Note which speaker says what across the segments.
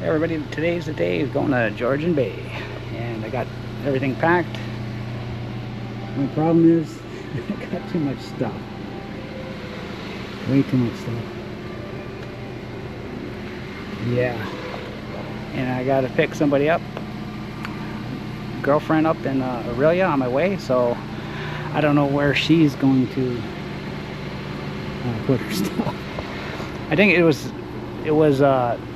Speaker 1: Hey everybody, today's the day of going to Georgian Bay, and I got everything packed. My problem is I got too much stuff, way too much stuff. Yeah, and I got to pick somebody up, girlfriend up in Aurelia on my way, so I don't know where she's going to put her stuff. I think it was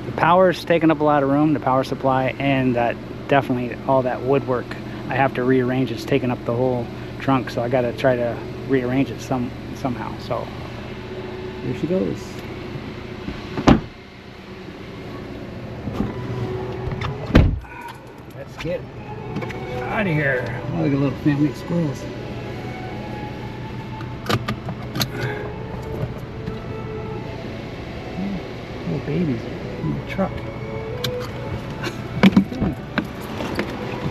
Speaker 1: the power's taking up a lot of room, the power supply, and that definitely all that woodwork I have to rearrange. It's taking up the whole trunk, so I got to try to rearrange it somehow. So here she goes. Let's get out of here. Oh, look at little family of squirrels. Little babies in the truck.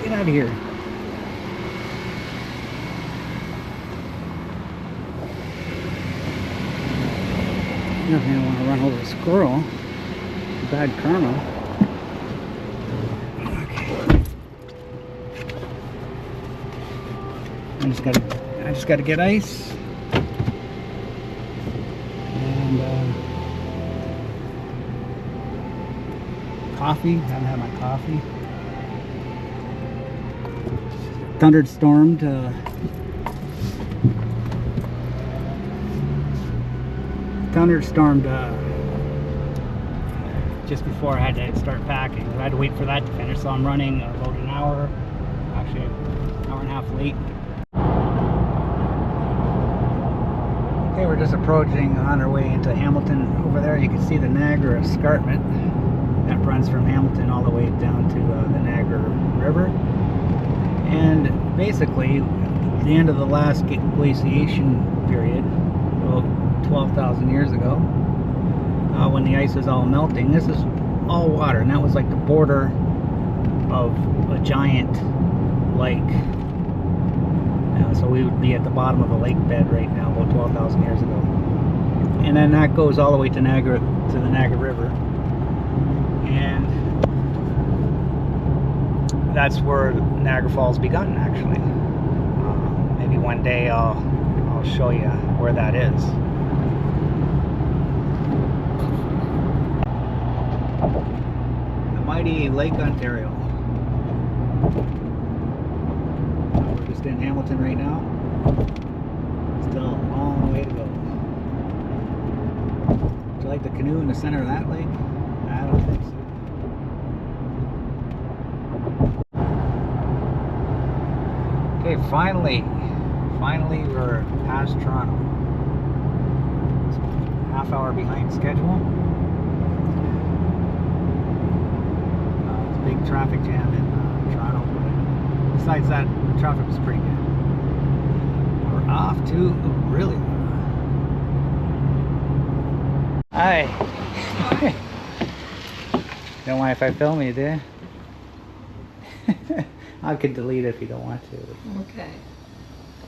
Speaker 1: Get out of here. Definitely don't want to run over a squirrel. Bad karma. Okay. I just gotta get ice. And coffee. Haven't had my coffee. Thunderstormed. Just before I had to start packing. I had to wait for that to finish, so I'm running about an hour, actually an hour and a half late. Okay, we're just approaching on our way into Hamilton. Over there you can see the Niagara Escarpment that runs from Hamilton all the way down to the Niagara River. And basically, at the end of the last glaciation period, about 12,000 years ago, when the ice was all melting, this is all water, and that was like the border of a giant lake. So we would be at the bottom of a lake bed right now, about 12,000 years ago. And then that goes all the way to the Niagara River, and that's where Niagara Falls begun, actually. Maybe one day I'll show you where that is. The mighty Lake Ontario. We're just in Hamilton right now. Still a long way to go. Do you like the canoe in the center of that lake? I don't think so. Okay, finally we're past Toronto. It's a half hour behind schedule. It's a big traffic jam in Toronto, but besides that, the traffic was pretty good. We're off to Aurelia. Hi. Don't mind if I film you, do you? I could delete it if you don't want to.
Speaker 2: Okay.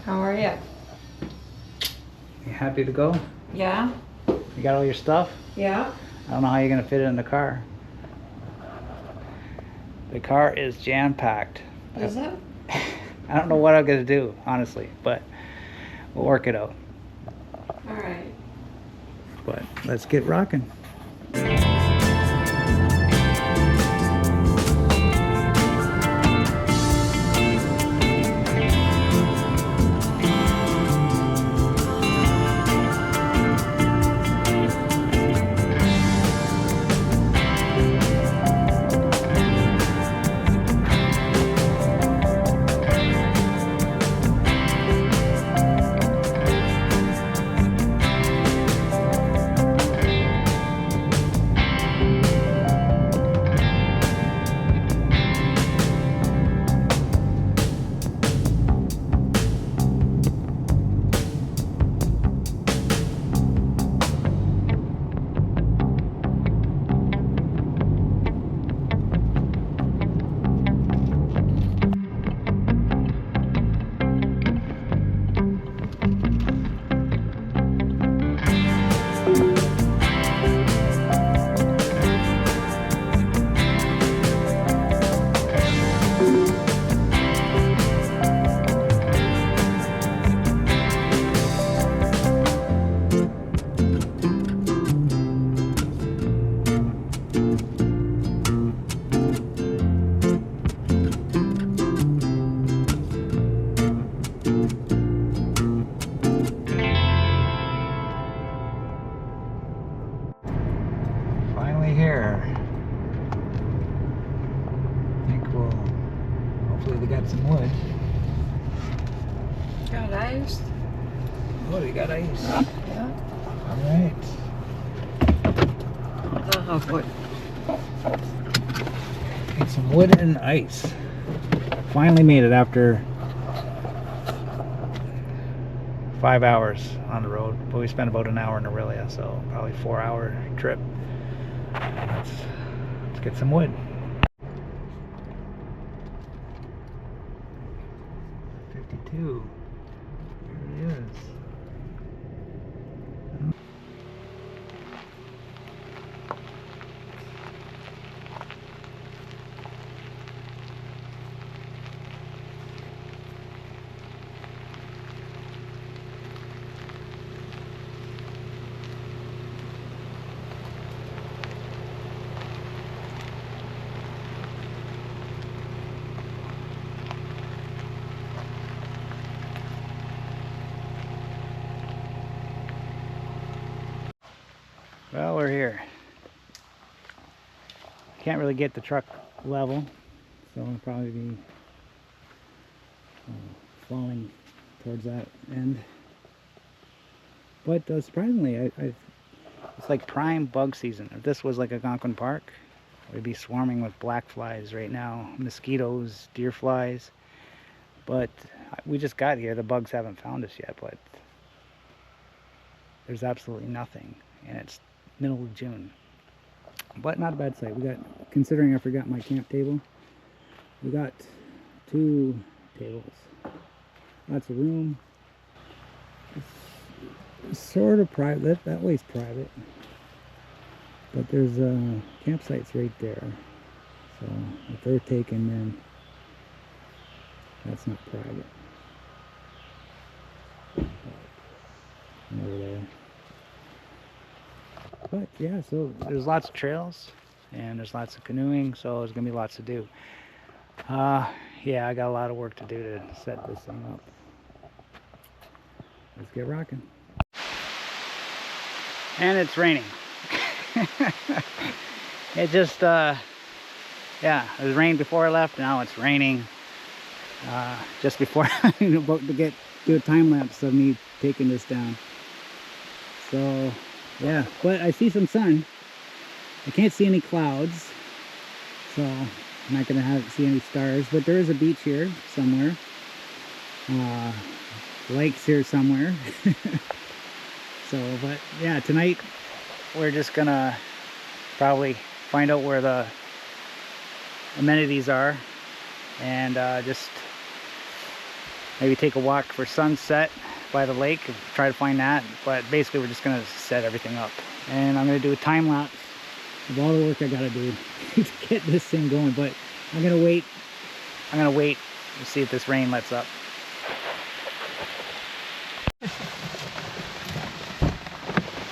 Speaker 2: How are you?
Speaker 1: You happy to go?
Speaker 2: Yeah.
Speaker 1: You got all your stuff?
Speaker 2: Yeah.
Speaker 1: I don't know how you're going to fit it in the car. The car is jam-packed.
Speaker 2: Is it?
Speaker 1: I don't know what I'm going to do, honestly, but we'll work it out.
Speaker 2: All right.
Speaker 1: But let's get rocking.
Speaker 2: Got ice?
Speaker 1: Oh, you got ice.
Speaker 2: Yeah.
Speaker 1: All right.
Speaker 2: Oh, boy.
Speaker 1: Get some wood and ice. Finally made it after 5 hours on the road, but we spent about an hour in Aurelia, so probably 4 hour trip. Let's get some wood. 52. There it is. Well, we're here. Can't really get the truck level, so I'll probably be falling towards that end. But surprisingly, it's like prime bug season. If this was like Algonquin Park, we'd be swarming with black flies right now, mosquitoes, deer flies. But we just got here. The bugs haven't found us yet, but there's absolutely nothing, and it's middle of June. But not a bad sight. We got, considering I forgot my camp table, we got 2 tables. Lots of room. It's sort of private. That way's private. But there's campsites right there. So if they're taken, then that's not private. Over there. But yeah, so there's lots of trails and there's lots of canoeing, so there's gonna be lots to do. Yeah, I got a lot of work to do to set this thing up. Let's get rocking. And it's raining. It just yeah, it was rain before I left, now it's raining just before I'm about to do a time lapse of me taking this down. So yeah, but I see some sun. I can't see any clouds, so I'm not gonna see any stars, but there is a beach here somewhere. Lake's here somewhere. So, but yeah, tonight we're just gonna probably find out where the amenities are and just maybe take a walk for sunset by the lake, try to find that. But basically we're just gonna set everything up, and I'm gonna do a time lapse of all the work I gotta do to get this thing going. But I'm gonna wait to see if this rain lets up.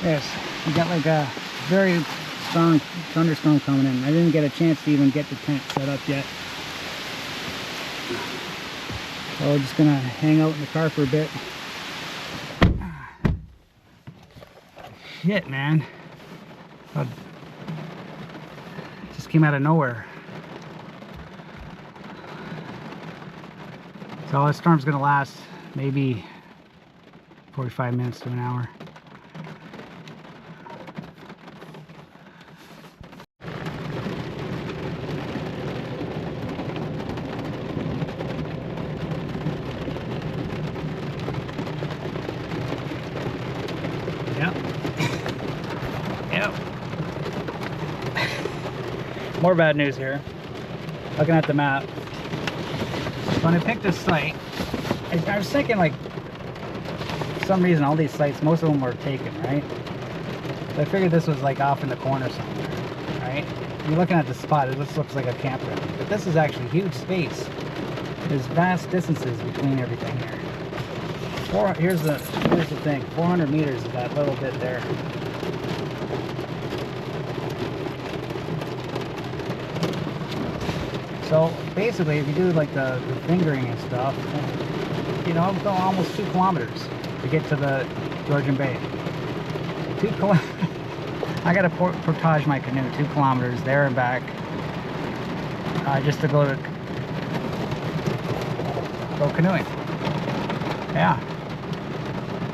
Speaker 1: Yes, we got like a very strong thunderstorm coming in. I didn't get a chance to even get the tent set up yet. So we're just gonna hang out in the car for a bit. Shit, man. It just came out of nowhere. So this storm's gonna last maybe 45 minutes to an hour. More bad news here. Looking at the map. When I picked this site, I was thinking, like, for some reason all these sites, most of them were taken, right? So I figured this was like off in the corner somewhere, right? You're looking at the spot, it just looks like a campground. But this is actually huge space. There's vast distances between everything here. Here's the thing, 400 meters is that little bit there. So basically, if you do like the fingering and stuff, you know, I'm going almost 2 kilometers to get to the Georgian Bay. 2 kilometers. I got to portage my canoe 2 kilometers there and back, just to go canoeing. Yeah.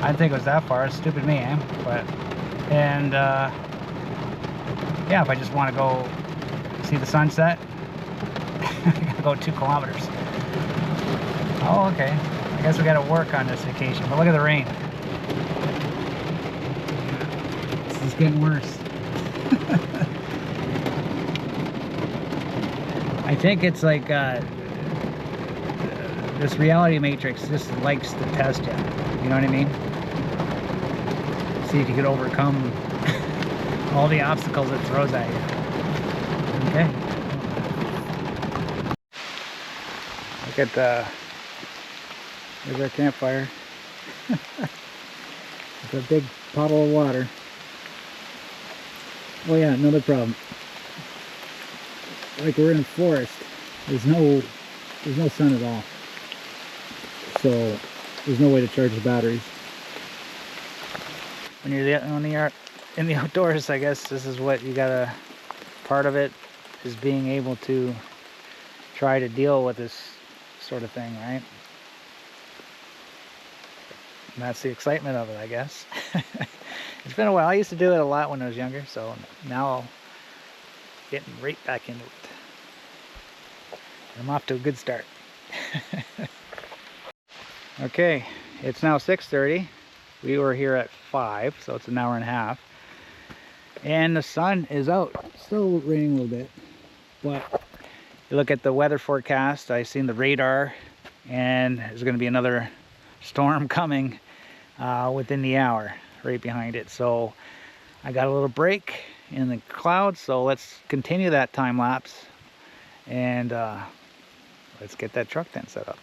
Speaker 1: I didn't think it was that far. It's stupid me, eh? But, and, yeah, if I just want to go see the sunset, I gotta go 2 kilometers. Oh, okay. I guess we gotta work on this vacation. But look at the rain. This is getting worse. I think it's like this reality matrix just likes to test you. You know what I mean? See if you could overcome all the obstacles it throws at you. Okay. Look at there's our campfire. It's a big puddle of water. Oh yeah, another problem. Like we're in a forest. There's no sun at all. So there's no way to charge the batteries. When you're in the outdoors, I guess this is what you gotta, part of it is being able to try to deal with this sort of thing, right? And that's the excitement of it, I guess. It's been a while. I used to do it a lot when I was younger, so now I'll get right back into it. I'm off to a good start. Okay, it's now 6:30. We were here at 5, so it's an hour and a half. And the sun is out. Still raining a little bit, but you look at the weather forecast, I seen the radar, and there's going to be another storm coming within the hour right behind it. So I got a little break in the clouds, so let's continue that time lapse and let's get that truck then set up.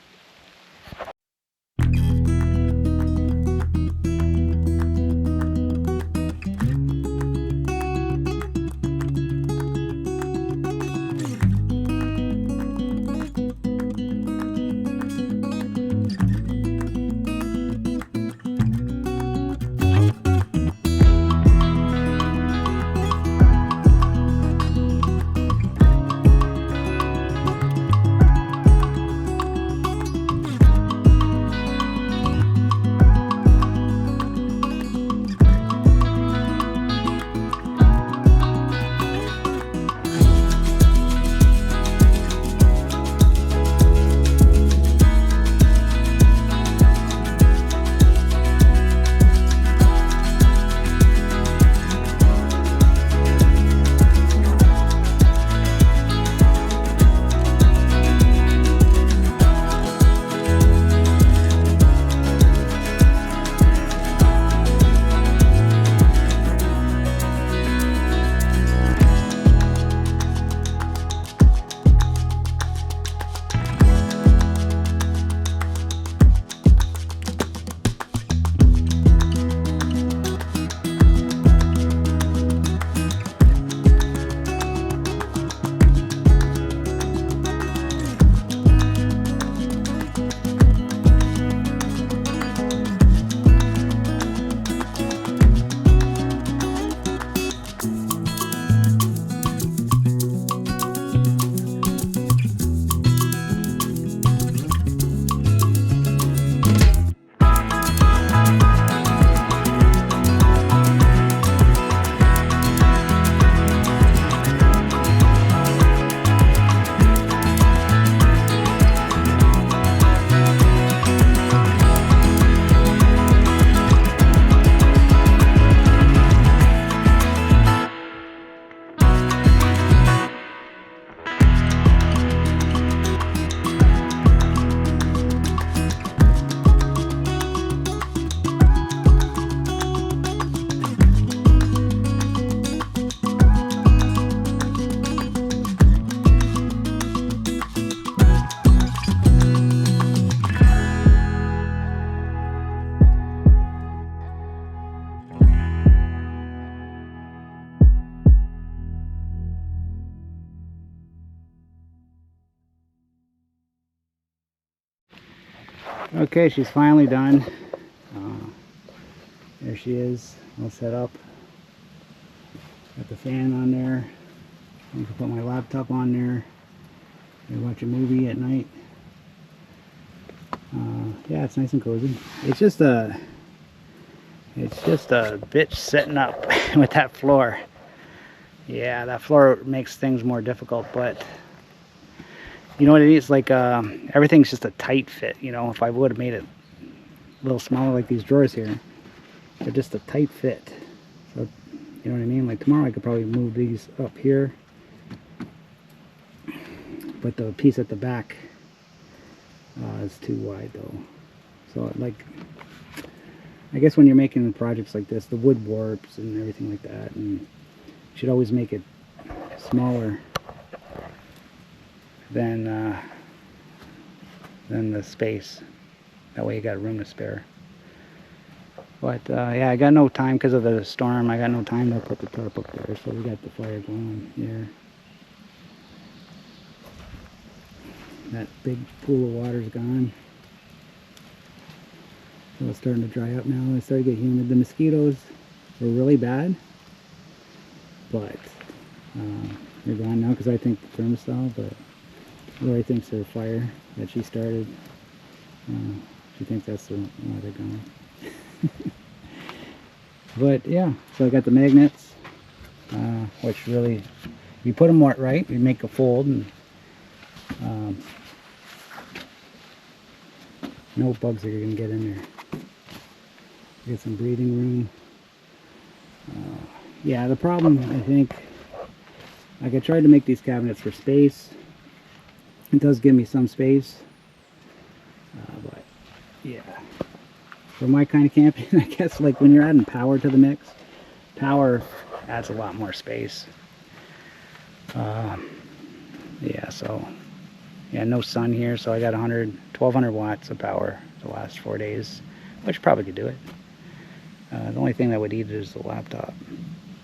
Speaker 1: Okay, she's finally done. There she is, all set up. Got the fan on there. I can put my laptop on there. I watch a movie at night. Yeah, it's nice and cozy. It's just a bitch sitting up with that floor. Yeah, that floor makes things more difficult, but you know what it is, like everything's just a tight fit. You know, if I would have made it a little smaller like these drawers here, they're just a tight fit. So, you know what I mean? Like tomorrow I could probably move these up here, but the piece at the back is too wide though. So like, I guess when you're making projects like this, the wood warps and everything like that, and you should always make it smaller than the space. That way you got room to spare. But yeah, I got no time because of the storm. I got no time to put the tarp up there, so we got the fire going here. That big pool of water's gone. So it's starting to dry up now. It's starting to get humid. The mosquitoes were really bad, but they're gone now because I think the thermostat, but Lori thinks they're fire that she started. She thinks that's why they're gone. But yeah, so I got the magnets, which really, if you put them right, you make a fold, and no bugs are going to get in there. Get some breathing room. Yeah, the problem, I think, like I tried to make these cabinets for space. It does give me some space, but yeah, for my kind of camping, I guess, like when you're adding power to the mix, power adds a lot more space. Yeah, so yeah, no sun here, so I got 1200 watts of power the last 4 days, which probably could do it. The only thing that would eat it is the laptop,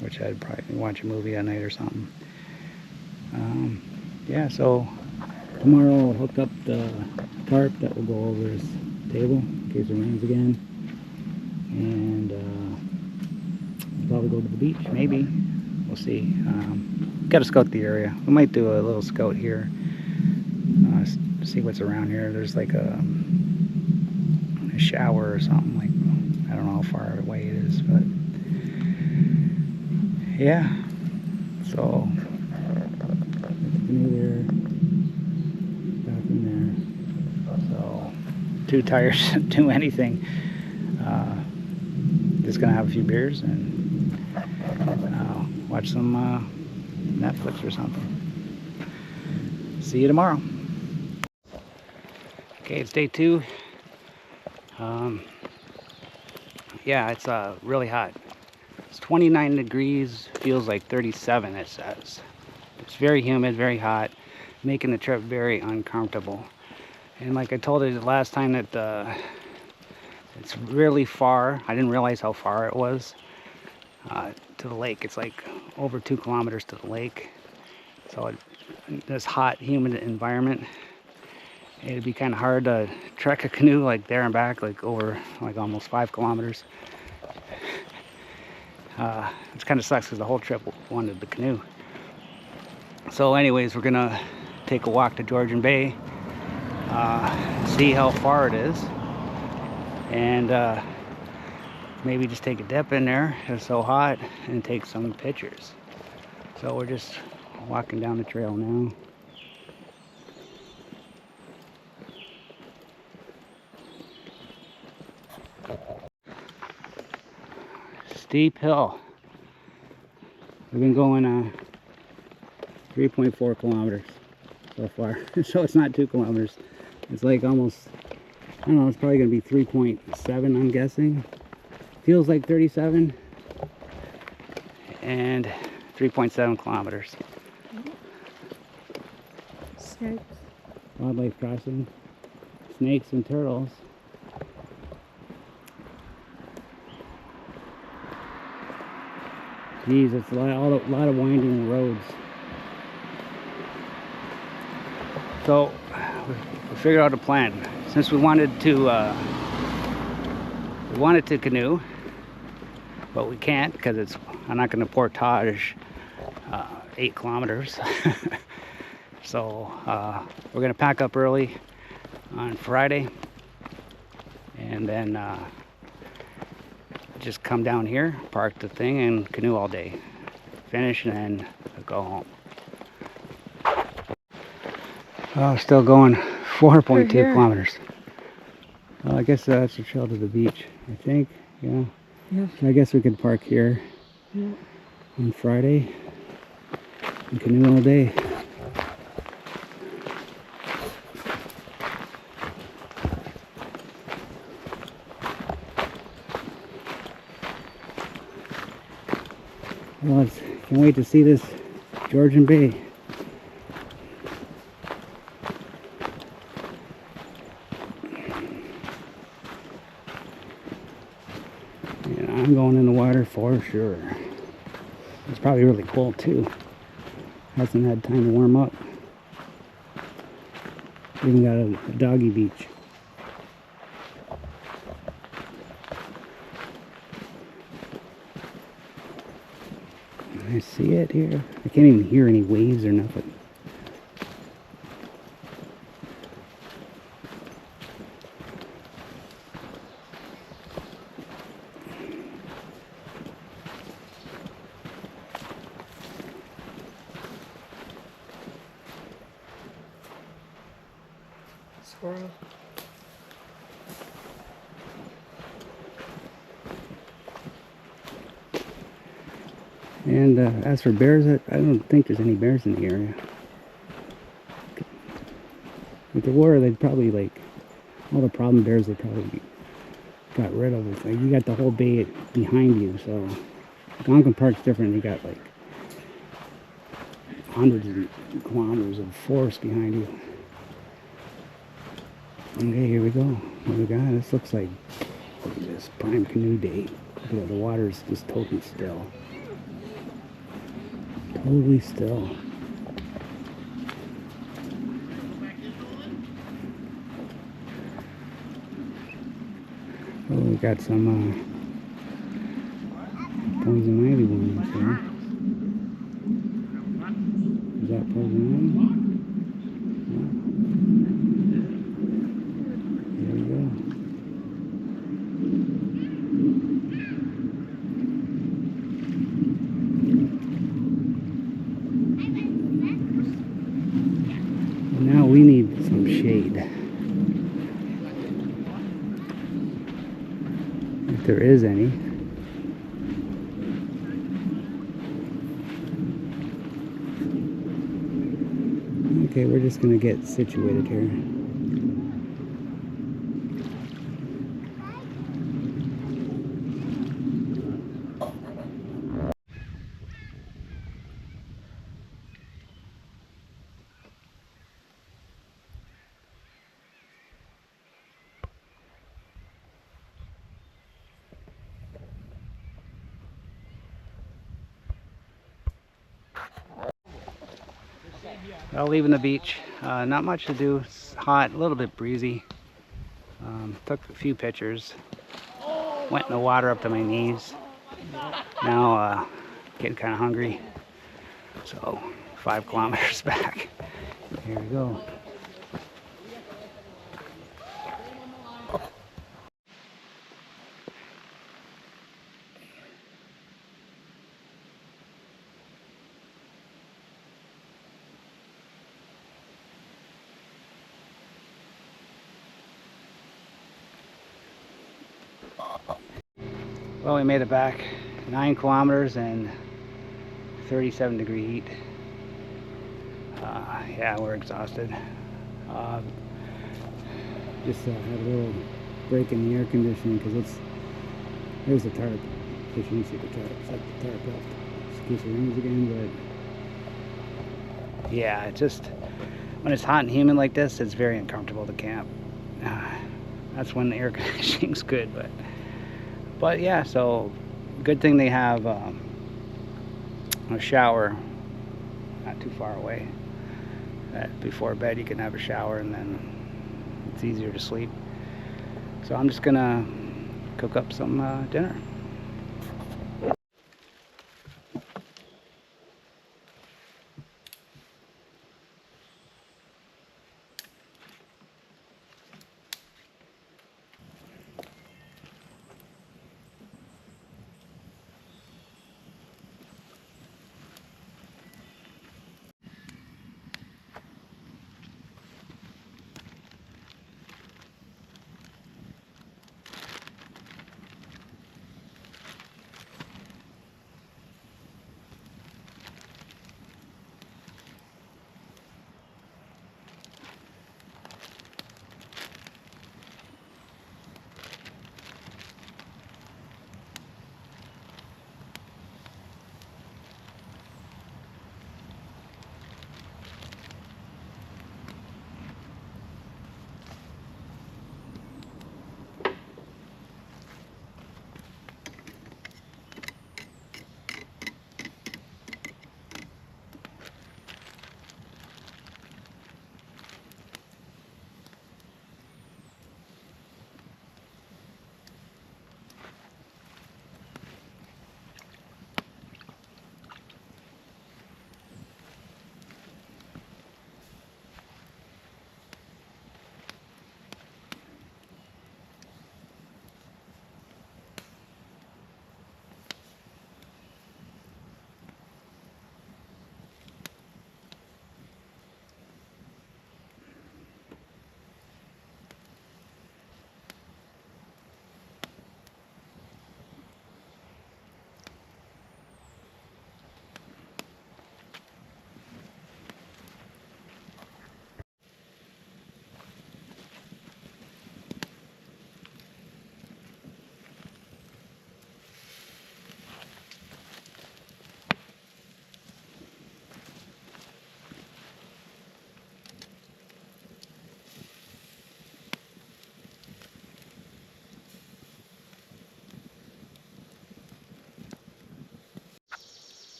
Speaker 1: which I'd probably watch a movie at night or something. Yeah, so tomorrow I'll hook up the tarp that will go over this table in case it rains again, and I'll probably go to the beach, maybe. We'll see. Got to scout the area. We might do a little scout here, see what's around here. There's like a shower or something, like, I don't know how far away it is, but yeah, so canoe there, bathroom there, so too tired to do anything. Just gonna have a few beers and watch some Netflix or something. See you tomorrow. Okay, it's day 2. Yeah, it's really hot. It's 29 degrees, feels like 37, it says. It's very humid, very hot, making the trip very uncomfortable. And like I told you the last time, that it's really far. I didn't realize how far it was to the lake. It's like over 2 kilometers to the lake. So this hot, humid environment, it'd be kind of hard to trek a canoe like there and back, like over like almost 5 kilometers. It kind of sucks because the whole trip wanted the canoe. So anyways, we're gonna take a walk to Georgian Bay, see how far it is, and maybe just take a dip in there. It's so hot, and take some pictures. So we're just walking down the trail now. Steep hill. We've been going 3.4 kilometers so far. So it's not 2 kilometers. It's like almost, I don't know, it's probably gonna be 3.7, I'm guessing. Feels like 37. And 3.7 kilometers.
Speaker 2: Snakes.
Speaker 1: Wildlife crossing. Snakes and turtles. Geez, it's a lot of winding roads. So we figured out a plan. Since we wanted to canoe, but we can't because I'm not going to portage 8 kilometers. So we're going to pack up early on Friday and then just come down here, park the thing, and canoe all day. Finish and then go home. Oh, still going 4.2 kilometers. Well, I guess that's the trail to the beach, I think. Yeah.
Speaker 2: Yeah.
Speaker 1: So I guess we could park here on Friday and canoe all day. Well, can't wait to see this Georgian Bay. And I'm going in the water for sure. It's probably really cold too. Hasn't had time to warm up. Even got a doggy beach. I see it here. I can't even hear any waves or nothing.
Speaker 2: Squirrel.
Speaker 1: And as for bears, I don't think there's any bears in the area. If there were, they'd probably, like, all the problem bears they probably got rid of. It's like you got the whole bay behind you, so Algonquin Park's different. You got like hundreds of kilometers of forest behind you. Okay, here we go. What we got? This looks like this prime canoe day. Look at the water's just totally still. Totally still. Oh, we got some poison ivy ones here. Is that poison ivy? There we go. Now we need some shade. If there is any. Okay, we're just gonna get situated here. Well, leaving the beach, not much to do. It's hot, a little bit breezy. Took a few pictures. Went in the water up to my knees. Now getting kind of hungry. So 5 kilometers back. Here we go. Well, we made it back 9 kilometers and 37-degree heat. Yeah, we're exhausted. Just had a little break in the air conditioning because there's the tarp. If you can see the tarp, it's like the tarp left. Just in case it rains again, but yeah, it's just when it's hot and humid like this, it's very uncomfortable to camp. That's when the air conditioning's good, but yeah, so good thing they have a shower not too far away. That before bed you can have a shower and then it's easier to sleep. So I'm just gonna cook up some dinner.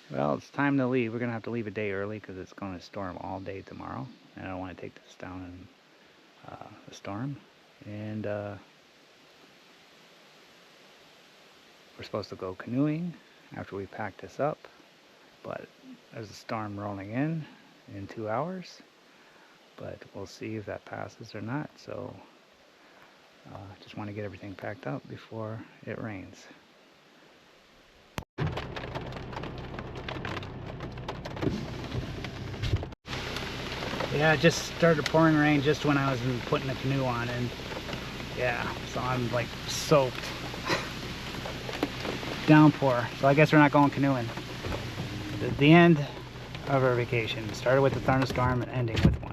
Speaker 1: Well, it's time to leave. We're gonna have to leave a day early because it's gonna storm all day tomorrow, and I don't want to take this down in the storm. And we're supposed to go canoeing after we pack this up, but there's a storm rolling in 2 hours. But we'll see if that passes or not. So just want to get everything packed up before it rains. Yeah, it just started pouring rain just when I was putting the canoe on, and yeah, so I'm like soaked. Downpour. So I guess we're not going canoeing. The end of our vacation started with a thunderstorm and ending with one.